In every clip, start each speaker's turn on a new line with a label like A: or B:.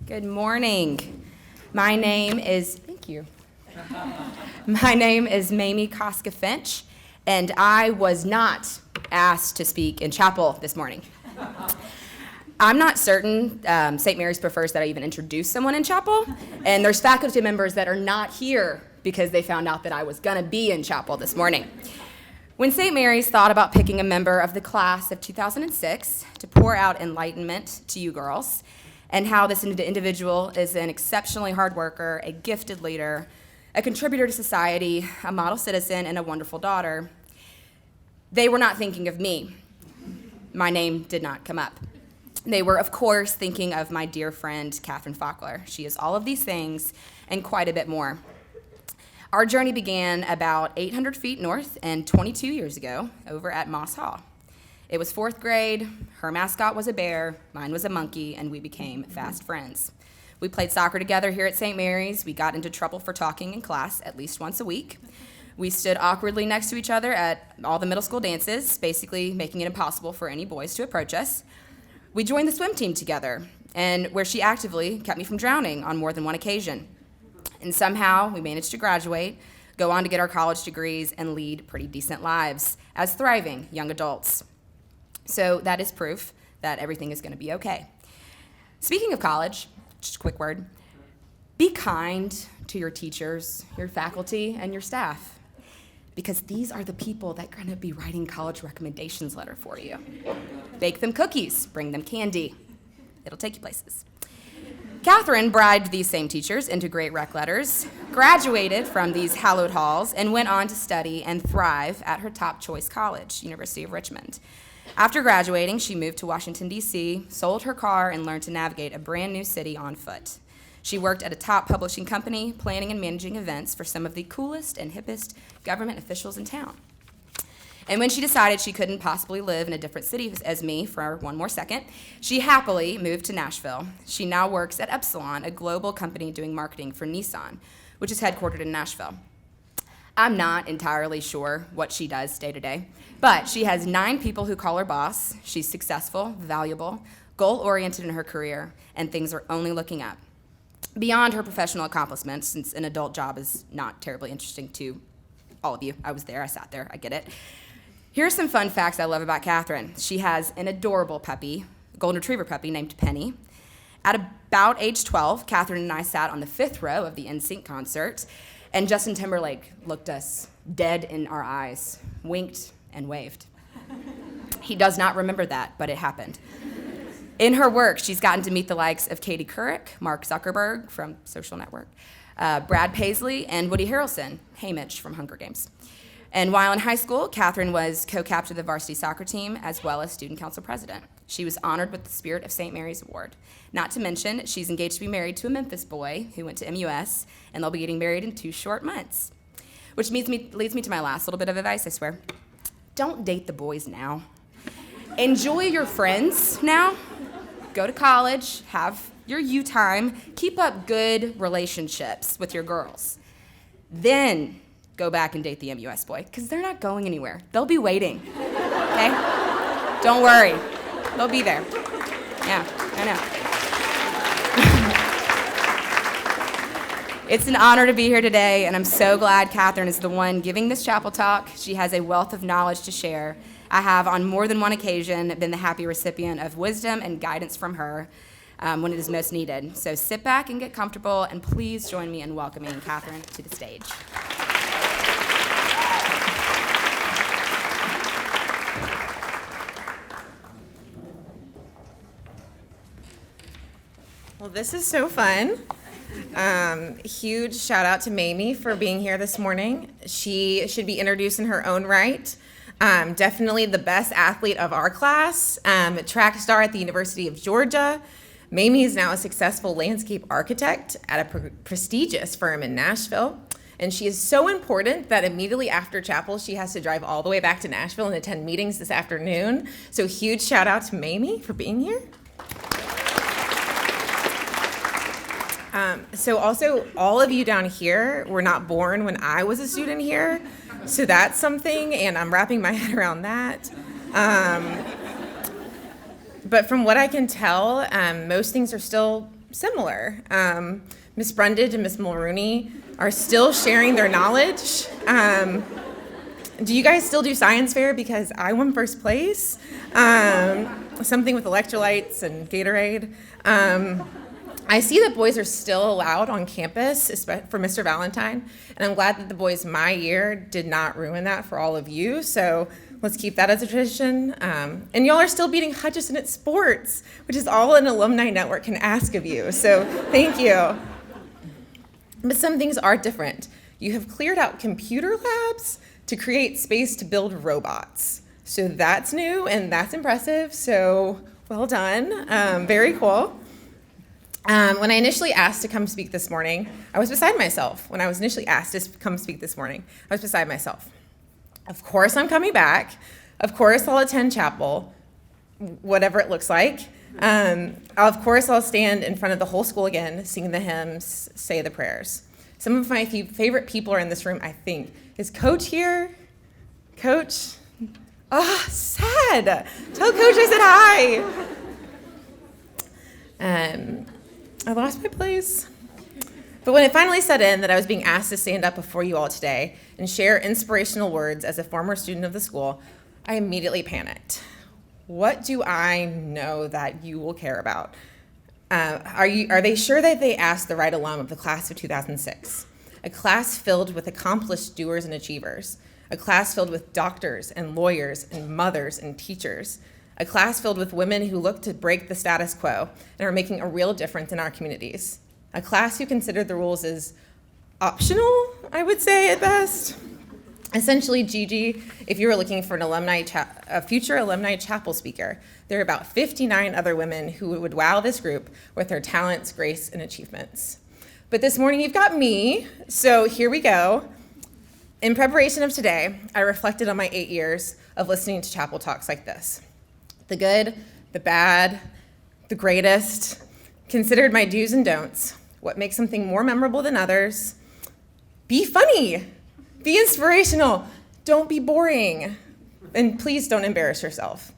A: Good morning. My name is, thank you. My name is Mamie Koska-Finch, and I was not asked to speak in chapel this morning. I'm not certain St. Mary's prefers that I even introduce someone in chapel, and there's faculty members that are not here because they found out that I was gonna be in chapel this morning. When St. Mary's thought about picking a member of the class of 2006 to pour out enlightenment to you girls, and how this individual is an exceptionally hard worker, a gifted leader, a contributor to society, a model citizen, and a wonderful daughter, they were not thinking of me. My name did not come up. They were, of course, thinking of my dear friend, Kathryn Fockler. She is all of these things and quite a bit more. Our journey began about 800 feet north and 22 years ago over at Moss Hall. It was fourth grade, her mascot was a bear, mine was a monkey, and we became fast friends. We played soccer together here at St. Mary's. We got into trouble for talking in class at least once a week. We stood awkwardly next to each other at all the middle school dances, basically making it impossible for any boys to approach us. We joined the swim team together, and where she actively kept me from drowning on more than one occasion. And somehow we managed to graduate, go on to get our college degrees, and lead pretty decent lives as thriving young adults. So that is proof that everything is going to be okay. Speaking of college, just a quick word, be kind to your teachers, your faculty, and your staff, because these are the people that are going to be writing college recommendations letter for you. Bake them cookies, bring them candy. It'll take you places. Kathryn bribed these same teachers into great rec letters, graduated from these hallowed halls, and went on to study and thrive at her top choice college, University of Richmond. After graduating, she moved to Washington, D.C., sold her car, and learned to navigate a brand new city on foot. She worked at a top publishing company, planning and managing events for some of the coolest and hippest government officials in town. And when she decided she couldn't possibly live in a different city as me for one more second, she happily moved to Nashville. She now works at Epsilon, a global company doing marketing for Nissan, which is headquartered in Nashville. I'm not entirely sure what she does day to day, but she has 9 people who call her boss. She's successful, valuable, goal-oriented in her career, and things are only looking up. Beyond her professional accomplishments, since an adult job is not terribly interesting to all of you. I was there, I sat there, I get it. Here are some fun facts I love about Kathryn. She has an adorable puppy, a golden retriever puppy named Penny. At about age 12, Kathryn and I sat on the 5th row of the NSYNC concert, and Justin Timberlake looked us dead in our eyes, winked, and waved. He does not remember that, but it happened. In her work, she's gotten to meet the likes of Katie Couric, Mark Zuckerberg from Social Network, Brad Paisley, and Woody Harrelson, Haymitch from Hunger Games. And while in high school, Kathryn was co-captain of the varsity soccer team as well as student council president. She was honored with the Spirit of St. Mary's Award. Not to mention, she's engaged to be married to a Memphis boy who went to MUS, and they'll be getting married in 2 short months. Which leads me to my last little bit of advice, I swear. Don't date the boys now. Enjoy your friends now. Go to college, have your you time, keep up good relationships with your girls. Then go back and date the MUS boy, because they're not going anywhere. They'll be waiting, okay? Don't worry, they'll be there. Yeah, I know. It's an honor to be here today, and I'm so glad Kathryn is the one giving this chapel talk. She has a wealth of knowledge to share. I have, on more than one occasion, been the happy recipient of wisdom and guidance from her when it is most needed. So sit back and get comfortable, and please join me in welcoming Kathryn to the stage.
B: Well, this is so fun. Huge shout out to Mamie for being here this morning. She should be introduced in her own right. Definitely the best athlete of our class, track star at the University of Georgia. Mamie is now a successful landscape architect at a prestigious firm in Nashville. And she is so important that immediately after chapel, she has to drive all the way back to Nashville and attend meetings this afternoon. So huge shout out to Mamie for being here. So also, all of you down here were not born when I was a student here, so that's something, and I'm wrapping my head around that. But from what I can tell, most things are still similar. Miss Brundage and Miss Mulrooney are still sharing their knowledge. Do you guys still do science fair? Because I won first place. Something with electrolytes and Gatorade. I see that boys are still allowed on campus for Mr. Valentine, and I'm glad that the boys my year did not ruin that for all of you, so let's keep that as a tradition. And y'all are still beating Hutchinson at sports, which is all an alumni network can ask of you, so thank you. But some things are different. You have cleared out computer labs to create space to build robots. So that's new and that's impressive, so well done, very cool. When I initially asked to come speak this morning, I was beside myself. When I was initially asked to come speak this morning, I was beside myself. Of course I'm coming back. Of course I'll attend chapel, whatever it looks like. Of course I'll stand in front of the whole school again, sing the hymns, say the prayers. Some of my favorite people are in this room, I think. Is Coach here? Coach? Oh, sad. Tell Coach I said hi. I lost my place. But when it finally set in that I was being asked to stand up before you all today and share inspirational words as a former student of the school, I immediately panicked. What do I know that you will care about? Are they sure that they asked the right alum of the class of 2006? A class filled with accomplished doers and achievers. A class filled with doctors and lawyers and mothers and teachers. A class filled with women who look to break the status quo and are making a real difference in our communities. A class who considered the rules as optional, I would say at best. Essentially, Gigi, if you were looking for a future alumni chapel speaker, there are about 59 other women who would wow this group with their talents, grace, and achievements. But this morning you've got me, so here we go. In preparation of today, I reflected on my 8 years of listening to chapel talks like this. The good, the bad, the greatest, considered my do's and don'ts, what makes something more memorable than others. Be funny, be inspirational, don't be boring, and please don't embarrass yourself.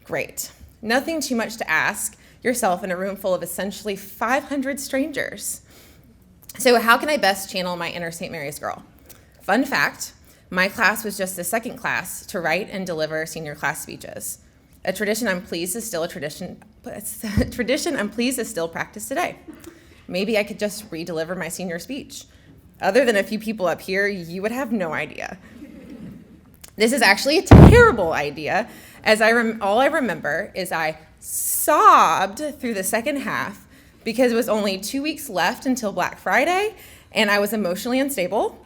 B: Great. Nothing too much to ask yourself in a room full of essentially 500 strangers. So how can I best channel my inner St. Mary's girl? Fun fact, my class was just the second class to write and deliver senior class speeches. A tradition I'm pleased is still I'm pleased is still practiced today. Maybe I could just re-deliver my senior speech. Other than a few people up here, you would have no idea. This is actually a terrible idea, as all I remember is I sobbed through the second half because it was only 2 weeks left until Black Friday, and I was emotionally unstable.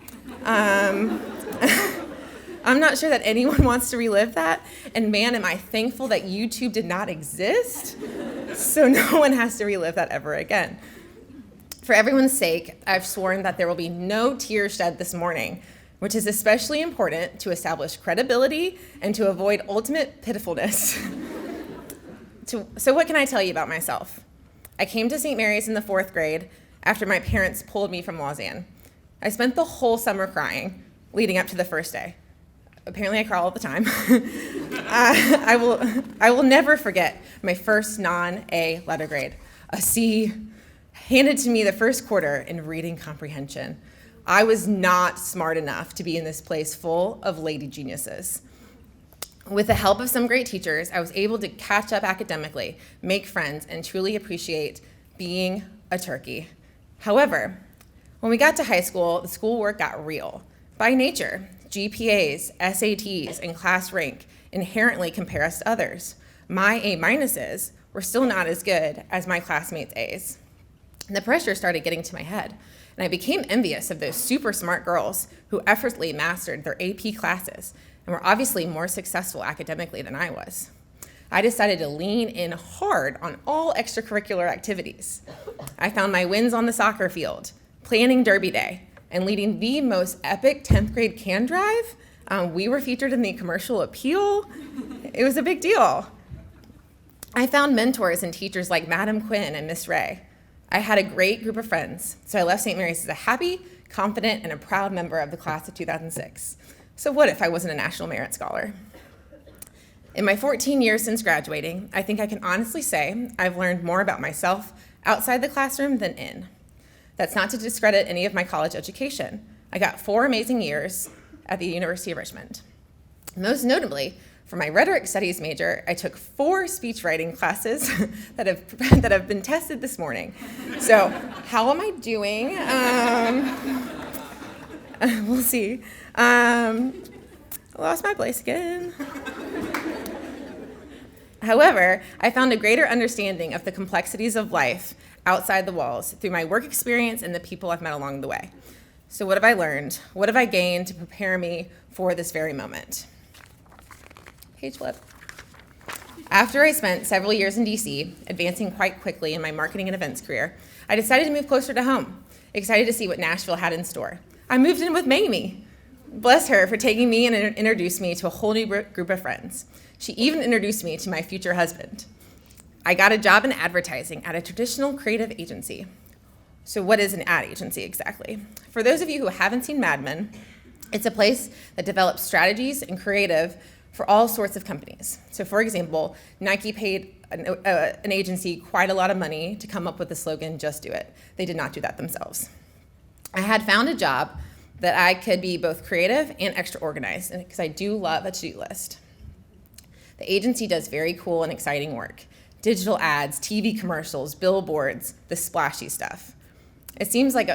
B: I'm not sure that anyone wants to relive that, and man, am I thankful that YouTube did not exist, so no one has to relive that ever again. For everyone's sake, I've sworn that there will be no tears shed this morning, which is especially important to establish credibility and to avoid ultimate pitifulness. So what can I tell you about myself? I came to St. Mary's in the 4th grade after my parents pulled me from Lausanne. I spent the whole summer crying leading up to the first day. Apparently I cry all the time. I will never forget my first non-A letter grade, a C, handed to me the first quarter in reading comprehension. I was not smart enough to be in this place full of lady geniuses. With the help of some great teachers, I was able to catch up academically, make friends, and truly appreciate being a turkey. However, when we got to high school, the schoolwork got real. By nature, GPAs, SATs, and class rank inherently compare us to others. My A- were still not as good as my classmates' A's. And the pressure started getting to my head, and I became envious of those super smart girls who effortlessly mastered their AP classes and were obviously more successful academically than I was. I decided to lean in hard on all extracurricular activities. I found my wins on the soccer field, planning Derby Day, and leading the most epic 10th grade can drive. We were featured in the commercial appeal. It was a big deal. I found mentors and teachers like Madam Quinn and Miss Ray. I had a great group of friends, so I left St. Mary's as a happy, confident, and a proud member of the class of 2006. So what if I wasn't a National Merit Scholar? In my 14 years since graduating, I think I can honestly say I've learned more about myself outside the classroom than in. That's not to discredit any of my college education. I got 4 amazing years at the University of Richmond. Most notably, for my rhetoric studies major, I took 4 speech writing classes that have been tested this morning. So how am I doing? We'll see. I lost my place again. However, I found a greater understanding of the complexities of life outside the walls through my work experience and the people I've met along the way. So what have I learned? What have I gained to prepare me for this very moment? Page flip. After I spent several years in DC, advancing quite quickly in my marketing and events career, I decided to move closer to home, excited to see what Nashville had in store. I moved in with Mamie. Bless her for taking me and introduced me to a whole new group of friends. She even introduced me to my future husband. I got a job in advertising at a traditional creative agency. So what is an ad agency exactly? For those of you who haven't seen Mad Men, it's a place that develops strategies and creative for all sorts of companies. So for example, Nike paid an agency quite a lot of money to come up with the slogan, "Just do it." They did not do that themselves. I had found a job that I could be both creative and extra organized, because I do love a to-do list. The agency does very cool and exciting work. Digital ads, TV commercials, billboards, the splashy stuff. It seemed like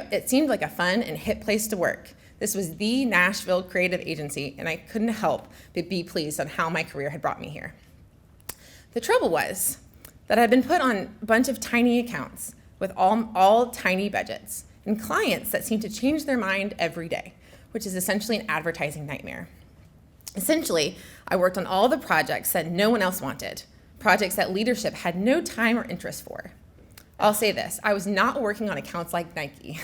B: a fun and hip place to work. This was the Nashville creative agency, and I couldn't help but be pleased on how my career had brought me here. The trouble was that I'd been put on a bunch of tiny accounts with all tiny budgets and clients that seemed to change their mind every day, which is essentially an advertising nightmare. Essentially, I worked on all the projects that no one else wanted, projects that leadership had no time or interest for. I'll say this, I was not working on accounts like Nike.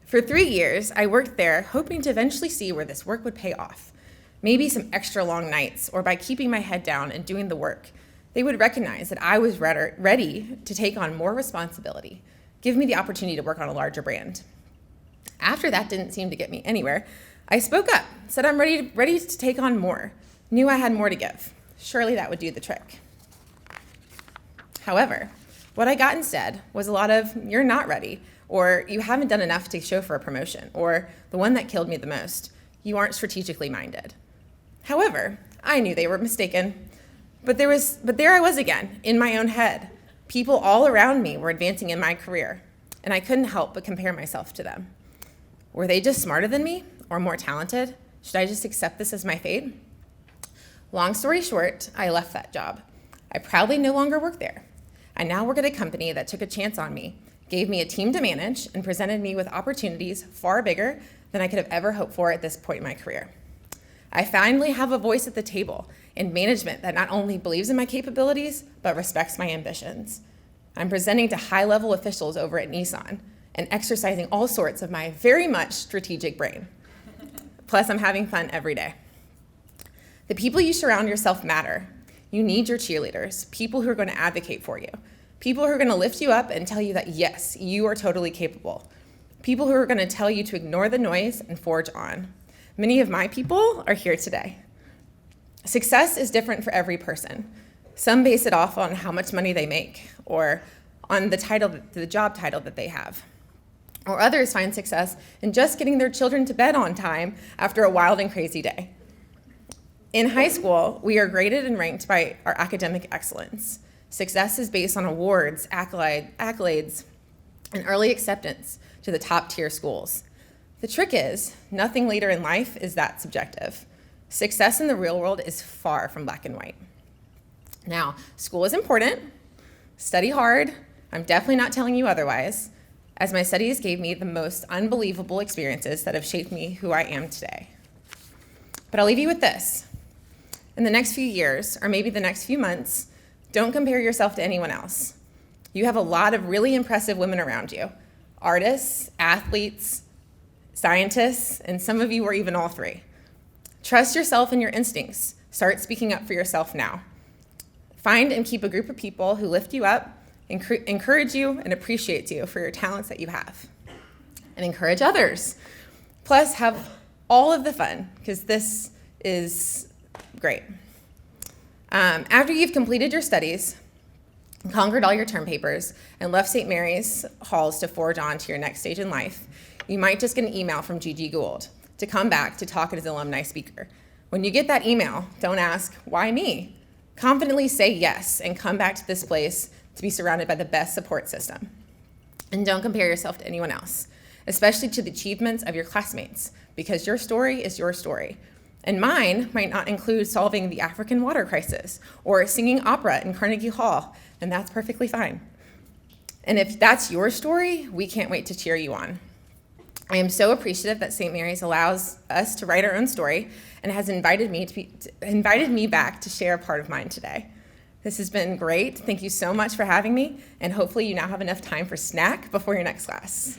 B: For 3 years, I worked there hoping to eventually see where this work would pay off. Maybe some extra long nights, or by keeping my head down and doing the work, they would recognize that I was ready to take on more responsibility, give me the opportunity to work on a larger brand. After that didn't seem to get me anywhere, I spoke up, said I'm ready to take on more, knew I had more to give. Surely that would do the trick. However, what I got instead was a lot of, "You're not ready," or "You haven't done enough to show for a promotion," or the one that killed me the most, "You aren't strategically minded." However, I knew they were mistaken, but there I was again, in my own head. People all around me were advancing in my career, and I couldn't help but compare myself to them. Were they just smarter than me, or more talented? Should I just accept this as my fate? Long story short, I left that job. I proudly no longer work there. I now work at a company that took a chance on me, gave me a team to manage, and presented me with opportunities far bigger than I could have ever hoped for at this point in my career. I finally have a voice at the table in management that not only believes in my capabilities, but respects my ambitions. I'm presenting to high-level officials over at Nissan and exercising all sorts of my very much strategic brain. Plus, I'm having fun every day. The people you surround yourself matter. You need your cheerleaders, people who are going to advocate for you, people who are going to lift you up and tell you that, yes, you are totally capable, people who are going to tell you to ignore the noise and forge on. Many of my people are here today. Success is different for every person. Some base it off on how much money they make or on the job title that they have. Or others find success in just getting their children to bed on time after a wild and crazy day. In high school, we are graded and ranked by our academic excellence. Success is based on awards, accolades, and early acceptance to the top tier schools. The trick is, nothing later in life is that subjective. Success in the real world is far from black and white. Now, school is important. Study hard. I'm definitely not telling you otherwise, as my studies gave me the most unbelievable experiences that have shaped me who I am today. But I'll leave you with this. In the next few years, or maybe the next few months, don't compare yourself to anyone else. You have a lot of really impressive women around you, artists, athletes, scientists, and some of you are even all three. Trust yourself and your instincts. Start speaking up for yourself now. Find and keep a group of people who lift you up, encourage you, and appreciate you for your talents that you have. And encourage others. Plus, have all of the fun, because this is great. After you've completed your studies, conquered all your term papers, and left St. Mary's halls to forge on to your next stage in life, you might just get an email from Gigi Gould to come back to talk as an alumni speaker. When you get that email, don't ask, why me? Confidently say yes and come back to this place to be surrounded by the best support system. And don't compare yourself to anyone else, especially to the achievements of your classmates, because your story is your story. And mine might not include solving the African water crisis or singing opera in Carnegie Hall, and that's perfectly fine. And if that's your story, we can't wait to cheer you on. I am so appreciative that St. Mary's allows us to write our own story and has invited me back to share a part of mine today. This has been great. Thank you so much for having me, and hopefully you now have enough time for snack before your next class.